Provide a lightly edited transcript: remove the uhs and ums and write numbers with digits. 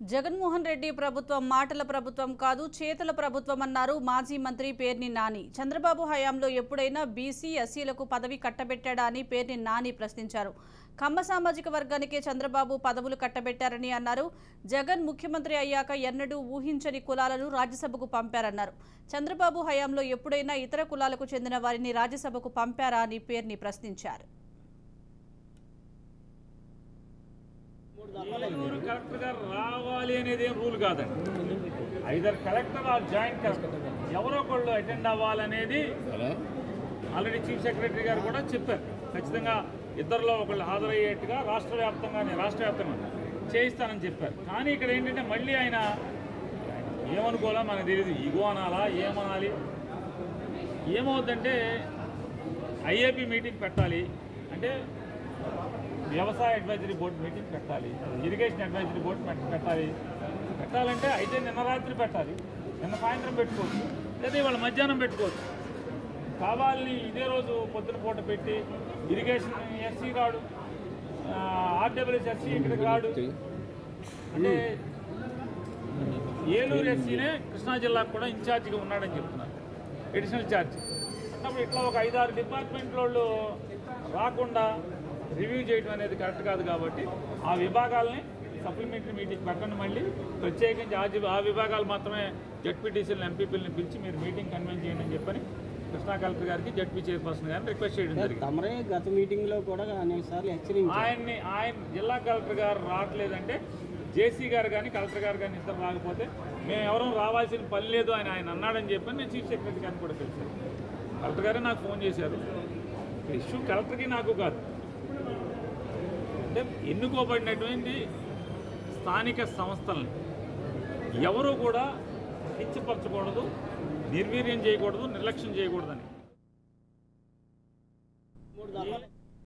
జగన్మోహన్ రెడ్డి ప్రభుత్వం మాటల ప్రభుత్వం కాదు చేతల ప్రభుత్వం అన్నారు మాజీ మంత్రి పేర్ని నాని. చంద్రబాబు హయాంలో ఎప్పుడైనా బీసీ ఎస్సీలకు పదవి కట్టబెట్టాడా అని పేర్ని నాని ప్రశ్నించారు. కమ్మ సామాజిక వర్గానికే చంద్రబాబు పదవులు కట్టబెట్టారని అన్నారు. జగన్ ముఖ్యమంత్రి అయ్యాక ఎన్నడూ ఊహించని కులాలను రాజ్యసభకు పంపారన్నారు. చంద్రబాబు హయాంలో ఎప్పుడైనా ఇతర కులాలకు చెందిన వారిని రాజ్యసభకు పంపారా అని పేర్ని ప్రశ్నించారు. ఏలూరు కలెక్టర్ గారు రావాలి అనేది ఏం రూల్ కాదండి. Either collector or joint collector ఎవరో ఒకళ్ళు అటెండ్ అవ్వాలనేది ఆల్రెడీ చీఫ్ సెక్రటరీ గారు కూడా చెప్పారు. ఖచ్చితంగా ఇద్దరిలో ఒకళ్ళు హాజరయ్యేట్టుగా రాష్ట్ర వ్యాప్తంగా చేయిస్తానని చెప్పారు. కానీ ఇక్కడ ఏంటంటే మళ్ళీ ఆయన ఏమనుకోవాలో మనకు తెలియదు. ఇగో అనాలా ఏమనాలి, ఏమవుద్దంటే ఐఏపీ మీటింగ్ పెట్టాలి అంటే వ్యవసాయ అడ్వైజరీ బోర్డు మీటింగ్ పెట్టాలి, ఇరిగేషన్ అడ్వైజరీ బోర్డు పెట్టాలంటే అయితే నిన్న రాత్రి పెట్టాలి, నిన్న సాయంత్రం పెట్టుకోవచ్చు, లేదా ఇవాళ మధ్యాహ్నం పెట్టుకోవచ్చు. కావాలని ఇదే రోజు పొద్దున పూట పెట్టి ఇరిగేషన్ ఎస్సీ రాడు, ఆర్డబ్ల్యూఎస్ ఎస్సీ ఇక్కడికి రాడు అంటే ఏలూరు ఎస్సీనే కృష్ణా జిల్లాకు కూడా ఇన్ఛార్జిగా ఉన్నాడని చెప్తున్నారు, అడిషనల్ ఛార్జ్. అన్నప్పుడు ఇట్లా ఒక 5-6 డిపార్ట్మెంట్ వాళ్ళు రాకుండా రివ్యూ చేయడం అనేది కరెక్ట్ కాదు. కాబట్టి ఆ విభాగాలని సప్లిమెంటరీ మీటింగ్ పెట్టండి. మళ్ళీ ప్రత్యేకించి ఆ విభాగాలు మాత్రమే జడ్పీటీసీలను ఎంపీపీలను పిలిచి మీరు మీటింగ్ కన్వెన్స్ చేయండి అని చెప్పని కృష్ణా కలెక్టర్ గారికి జడ్పీ చైర్పర్సన్ గారిని రిక్వెస్ట్ చేయడం జరిగింది. గత మీటింగ్లో కూడా ఆయన జిల్లా కలెక్టర్ గారు రావట్లేదంటే జేసీ గారు కానీ కలెక్టర్ గారు కానీ ఇద్దరు రాకపోతే మేము ఎవరూ రావాల్సిన పని లేదు ఆయన అన్నాడని చెప్పని నేను చీఫ్ సెక్రటరీ గారిని కూడా తెలిసాను. కలెక్టర్ గారే నాకు ఫోన్ చేశారు. ఇష్యూ కలెక్టర్కి నాకు కాదు, అంటే ఎన్నుకోబడినటువంటి స్థానిక సంస్థల్ని ఎవరు కూడా కించపరచకూడదు, నిర్వీర్యం చేయకూడదు, నిర్లక్ష్యం చేయకూడదని.